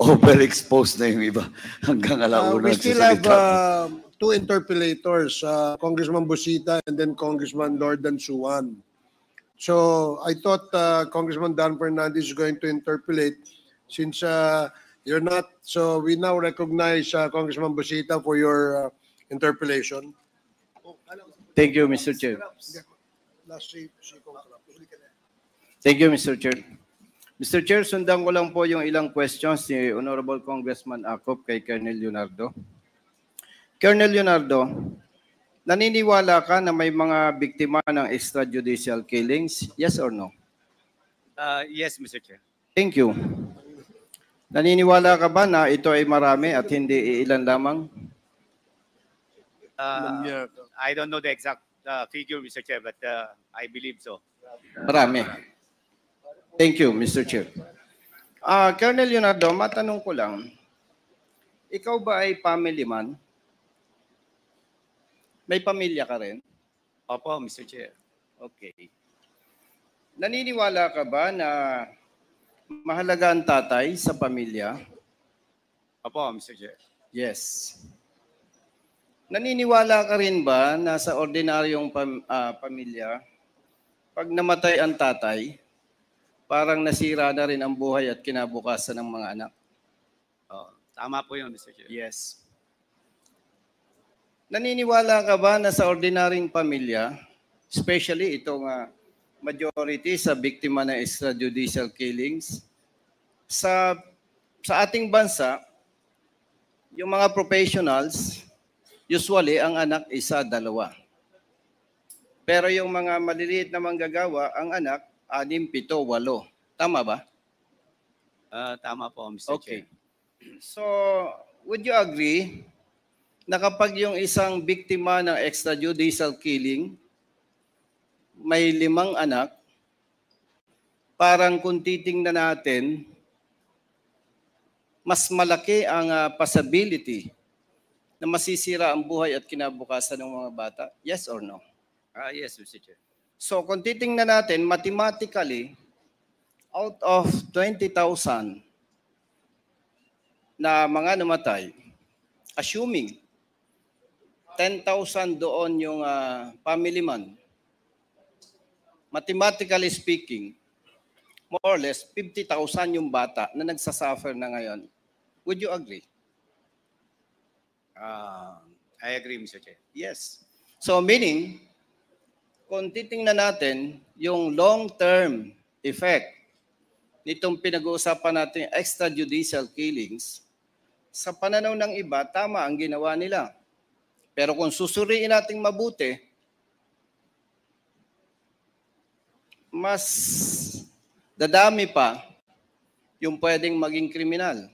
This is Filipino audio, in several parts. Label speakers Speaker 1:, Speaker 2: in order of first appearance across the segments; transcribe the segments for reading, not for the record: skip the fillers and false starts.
Speaker 1: overexposed na yung iba hanggang alauna.
Speaker 2: We still have two interpellators, Congressman Busita and then Congressman Lordan Suwan. So I thought Congressman Dan Fernandez is going to interpellate since you're not. So we now recognize Congressman Busita for your interpellation.
Speaker 3: Thank you, Mr. Chair. Thank you, Mr. Chair. Mr. Chair, sundan ko lang po yung ilang questions ni Honorable Congressman Acop kay Colonel Leonardo. Colonel Leonardo, naniniwala ka na may mga biktima ng extrajudicial killings? Yes or no?
Speaker 4: Yes, Mr. Chair.
Speaker 3: Thank you. Naniniwala ka ba na ito ay marami at hindi ilan lamang?
Speaker 4: I don't know the exact figure, Mr. Chair, but I believe so.
Speaker 3: Marami. Thank you, Mr. Chair. Colonel Leonardo, matanong ko lang, ikaw ba ay family man? May pamilya ka rin?
Speaker 4: Opo, Mr. Chair.
Speaker 3: Okay. Naniniwala ka ba na mahalaga ang tatay sa pamilya?
Speaker 4: Opo, Mr. Chair.
Speaker 3: Yes. Naniniwala ka rin ba na sa ordinaryong pamilya, pag namatay ang tatay, parang nasira na rin ang buhay at kinabukasan ng mga anak?
Speaker 4: Tama po yun, Mr. Chair.
Speaker 3: Yes. Naniniwala ka ba na sa ordinaryong pamilya, especially itong majority sa biktima ng extrajudicial killings, sa ating bansa, yung mga professionals, usually ang anak isa, dalawa. Pero yung mga maliliit na manggagawa, ang anak, 6, 7, 8. Tama ba?
Speaker 4: Tama po, Mr.
Speaker 3: Okay.
Speaker 4: Chair.
Speaker 3: So, would you agree na kapag yung isang biktima ng extrajudicial killing, may 5 anak, parang kung titingnan natin, mas malaki ang possibility na masisira ang buhay at kinabukasan ng mga bata? Yes or no?
Speaker 4: Yes, Mr. Chair.
Speaker 3: So kung titingnan natin, mathematically, out of 20,000 na mga namatay, assuming 10,000 doon yung family man, mathematically speaking, more or less, 50,000 yung bata na nagsasuffer na ngayon. Would you agree?
Speaker 4: I agree, Mr. Chair.
Speaker 3: Yes. So meaning, kung titingnan natin yung long-term effect nitong pinag-uusapan natin extrajudicial killings, sa pananaw ng iba, tama ang ginawa nila. Pero kung susuriin natin mabuti, mas dadami pa yung pwedeng maging kriminal.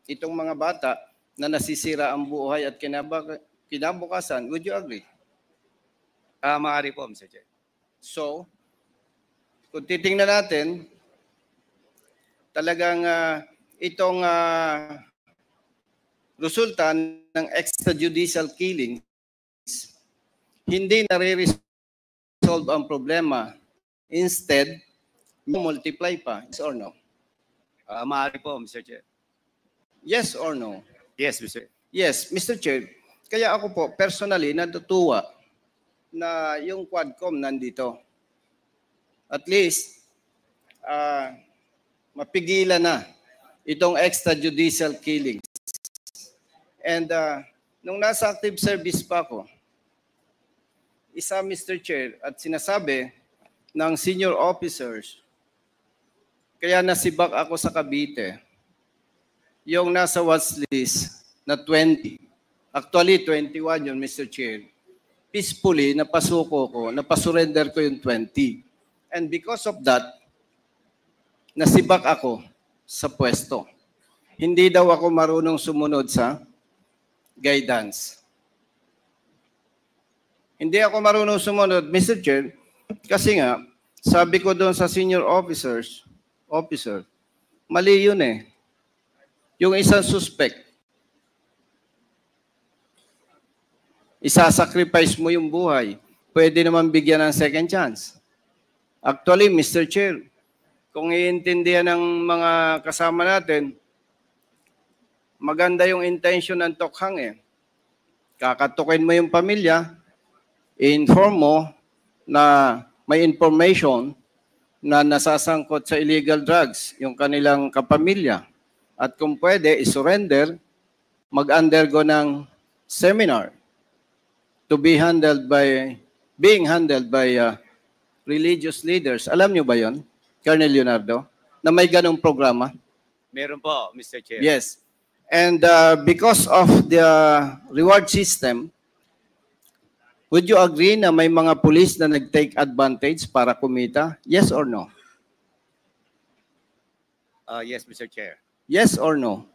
Speaker 3: Itong mga bata na nasisira ang buhay at kinabukasan, would you agree?
Speaker 4: Maaari po, Mr. Chair.
Speaker 3: So, kung titingnan natin, talagang itong resulta ng extrajudicial killings, hindi nare-resolve ang problema. Instead, multiply pa. Yes or no?
Speaker 4: Maaari po, Mr. Chair.
Speaker 3: Yes or no?
Speaker 4: Yes, Mr.
Speaker 3: Yes, Mr. Chair. Kaya ako po, personally, natutuwa na yung Quadcom nandito. At least, mapigilan na itong extrajudicial killings. And nung nasa active service pa ako, isa, Mr. Chair, at sinasabi ng senior officers, kaya nasibak ako sa Cavite, yung nasa watch list na 20. Actually, 21 yun, Mr. Chair. Peacefully, napasuko ko, napasurrender ko yung 20. And because of that, nasibak ako sa pwesto. Hindi daw ako marunong sumunod sa guidance. Hindi ako marunong sumunod, Mr. Chair, kasi nga, sabi ko doon sa senior officer, mali yun eh. Yung isang suspect, isasacrifice mo yung buhay. Pwede naman bigyan ng second chance. Actually, Mr. Chair, kung iintindihan ng mga kasama natin, maganda yung intention ng tokhang eh. Kakatukin mo yung pamilya, i-inform mo na may information na nasasangkot sa illegal drugs, yung kanilang kapamilya. At kung pwede, isurrender, mag-undergo ng seminar to be being handled by religious leaders. Alam nyo ba yon, Colonel Leonardo, na may ganong programa?
Speaker 4: Meron po, Mr. Chair.
Speaker 3: Yes. And because of the reward system, would you agree na may mga police na nag-take advantage para kumita? Yes or no?
Speaker 4: Yes, Mr. Chair.
Speaker 3: Yes or no?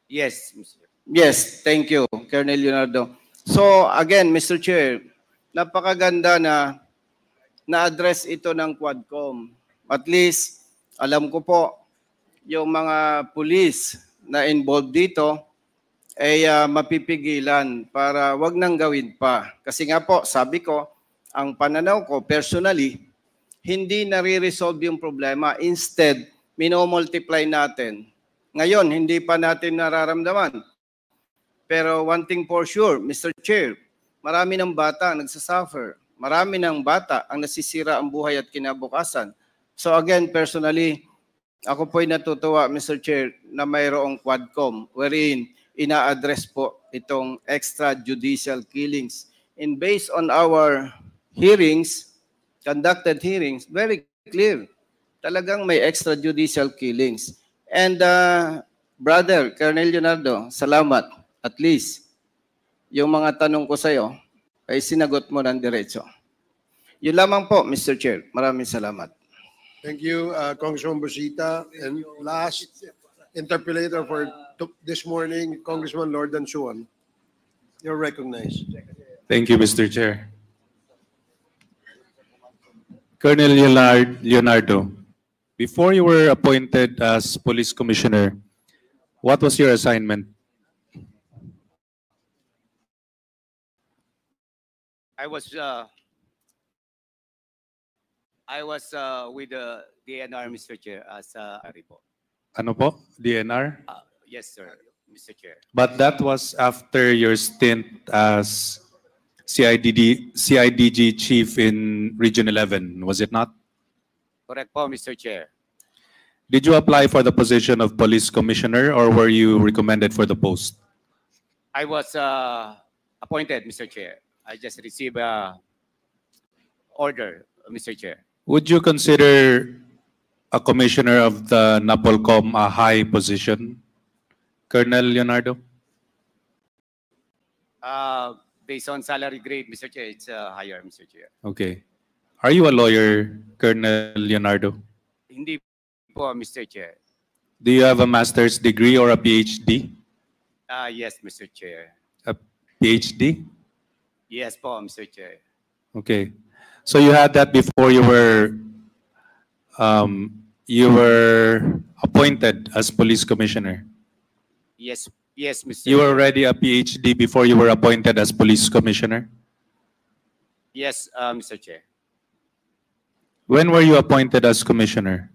Speaker 4: Yes, Mr.
Speaker 3: Yes, thank you, Colonel Leonardo. So again, Mr. Chair, napakaganda na na-address ito ng Quadcom. At least, alam ko po, yung mga police na involved dito ay mapipigilan para wag nang gawin pa. Kasi nga po, sabi ko, ang pananaw ko personally, hindi nare-resolve yung problema. Instead, minomultiply natin. Ngayon, hindi pa natin nararamdaman. Pero one thing for sure, Mr. Chair, marami ng bata ang nagsasuffer. Marami ng bata ang nasisira ang buhay at kinabukasan. So again, personally, ako po'y natutuwa, Mr. Chair, na mayroong Quadcom wherein ina-address po itong extrajudicial killings. And based on our hearings, conducted hearings, very clear. Talagang may extrajudicial killings. And Brother Colonel Leonardo, salamat. At least, yung mga tanong ko sa'yo ay sinagot mo ng diretso. Yun lamang po, Mr. Chair. Maraming salamat.
Speaker 2: Thank you, Congressman Busita. And last interpellator for this morning, Congressman Lord Dansuan. You're recognized.
Speaker 5: Thank you, Mr. Chair. Colonel Leonardo, before you were appointed as police commissioner, what was your assignment?
Speaker 4: I was with the DNR, Mr. Chair, as po.
Speaker 5: Ano po? DNR?
Speaker 4: Yes, sir, Mr. Chair.
Speaker 5: But that was after your stint as CIDG chief in Region 11, was it not?
Speaker 4: Correct po, Mr. Chair.
Speaker 5: Did you apply for the position of police commissioner or were you recommended for the post?
Speaker 4: I was appointed, Mr. Chair. I just received order, Mr. Chair.
Speaker 5: Would you consider a commissioner of the NAPOLCOM a high position, Colonel Leonardo?
Speaker 4: Based on salary grade, Mr. Chair, it's higher, Mr. Chair.
Speaker 5: Okay. Are you a lawyer, Colonel Leonardo?
Speaker 4: Hindi po, Mr. Chair.
Speaker 5: Do you have a master's degree or a PhD?
Speaker 4: Yes, Mr. Chair.
Speaker 5: A PhD?
Speaker 4: Yes po, Mr. Chair.
Speaker 5: Okay. So you had that before you were appointed as police commissioner.
Speaker 4: Yes, Mr.
Speaker 5: You were
Speaker 4: Chair.
Speaker 5: already a PhD before you were appointed as police commissioner.
Speaker 4: Yes, Mr. Chair.
Speaker 5: When were you appointed as commissioner?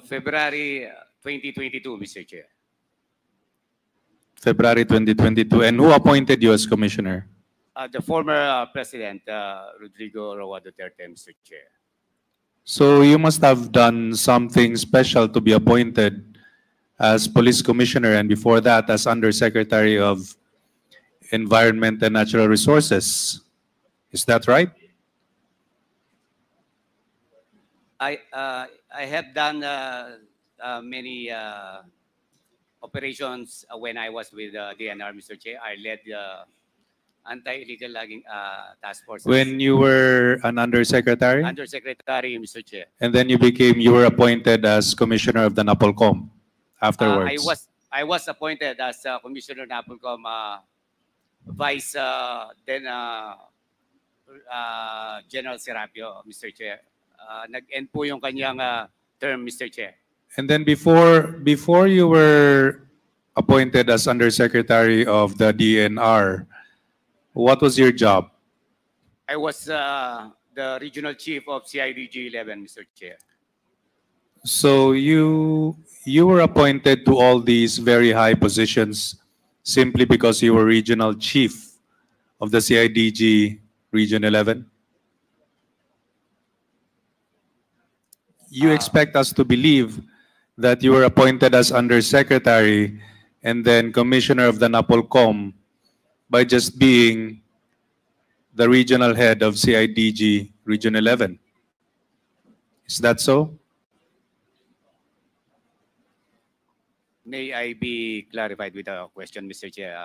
Speaker 4: February 2022, Mr. Chair.
Speaker 5: February 2022. And who appointed you as commissioner?
Speaker 4: The former President, Rodrigo Roa Duterte, Mr. Chair.
Speaker 5: So you must have done something special to be appointed as police commissioner and before that as undersecretary of Environment and Natural Resources. Is that right?
Speaker 4: I have done many operations when I was with DNR, Mr. Chair. I led the anti-illegal logging task force.
Speaker 5: When you were an undersecretary?
Speaker 4: Undersecretary, Mr. Chair.
Speaker 5: And then you were appointed as commissioner of the NAPOLCOM afterwards.
Speaker 4: I was appointed as Commissioner NAPOLCOM Vice then General Serapio, Mr. Chair. Nag-end po yung kanyang term, Mr. Chair.
Speaker 5: And then before you were appointed as undersecretary of the DNR, what was your job?
Speaker 4: I was the regional chief of CIDG 11, Mr. Chair.
Speaker 5: So you you were appointed to all these very high positions simply because you were regional chief of the CIDG Region 11? You expect us to believe that you were appointed as undersecretary and then commissioner of the NAPOLCOM by just being the regional head of CIDG Region 11. Is that so?
Speaker 4: May I be clarified with a question, Mr. Chair?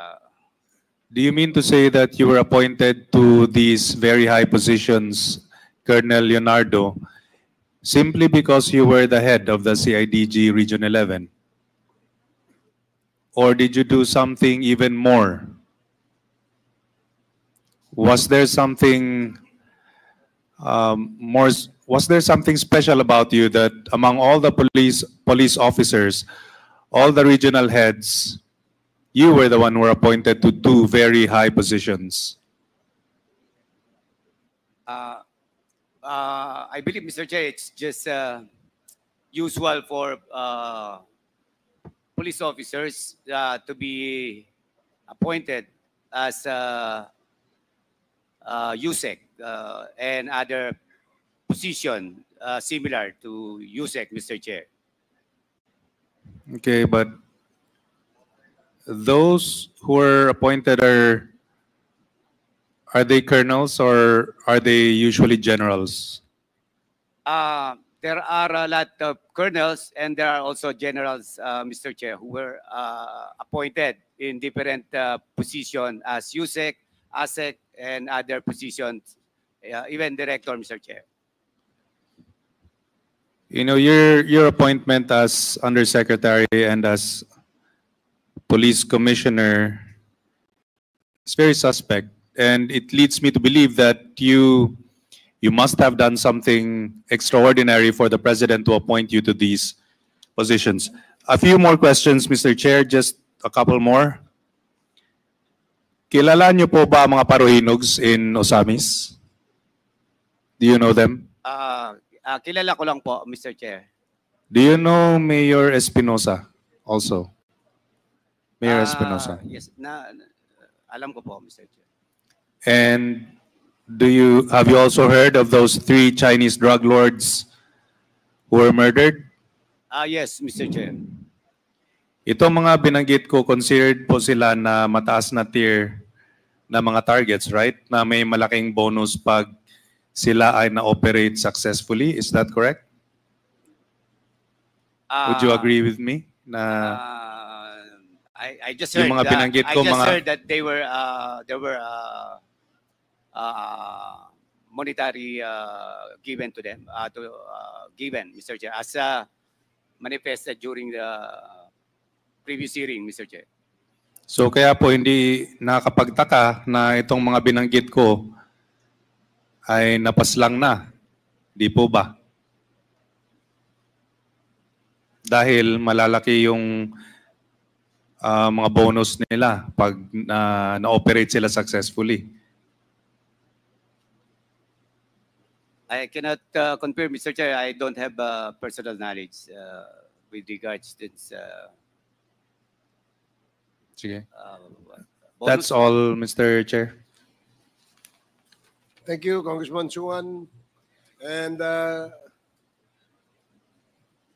Speaker 5: Do you mean to say that you were appointed to these very high positions, Colonel Leonardo, simply because you were the head of the CIDG Region 11? Or did you do something even more? Was there something more? Was there something special about you that among all the police officers, all the regional heads, you were the one who were appointed to two very high positions?
Speaker 4: I believe, Mr. Chair, it's just usual for police officers to be appointed as USEC and other position similar to USEC, Mr. Chair.
Speaker 5: Okay, but those who were appointed are they colonels or are they usually generals?
Speaker 4: There are a lot of colonels and there are also generals, Mr. Chair, who were appointed in different positions as USEC, ASEC, and other positions, even director, Mr. Chair.
Speaker 5: You know, your appointment as undersecretary and as police commissioner is very suspect, and it leads me to believe that you must have done something extraordinary for the president to appoint you to these positions. A few more questions, Mr. Chair, just a couple more. Kilala niyo po ba mga Parohinogs in Osamis? Do you know them?
Speaker 4: Kilala ko lang po, Mr. Chair.
Speaker 5: Do you know Mayor Espinosa also? Mayor Espinosa.
Speaker 4: Yes, alam ko po, Mr. Chair.
Speaker 5: And have you also heard of those 3 Chinese drug lords who were murdered?
Speaker 4: Yes, Mr. Chair.
Speaker 5: Itong mga binanggit ko, considered po sila na mataas na tier na mga targets, right? Na may malaking bonus pag sila ay na-operate successfully. Is that correct? Would you agree with me? Na
Speaker 4: I just heard,
Speaker 5: yung mga binanggit ko,
Speaker 4: heard that they were monetary given to them, given, Mr. Chair, as manifested during the previous hearing, Mr. Chair.
Speaker 5: So kaya po hindi nakakapagtaka na itong mga binanggit ko ay napaslang na. Di po ba? Dahil malalaki yung mga bonus nila pag na-operate sila successfully.
Speaker 4: I cannot confirm, Mr. Chair. I don't have personal knowledge with regards to this.
Speaker 5: Sige.
Speaker 4: Bonus.
Speaker 5: That's all, Mr. Chair.
Speaker 2: Thank you, Congressman Suan. And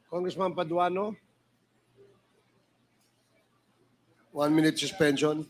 Speaker 2: Congressman Paduano, 1 minute suspension.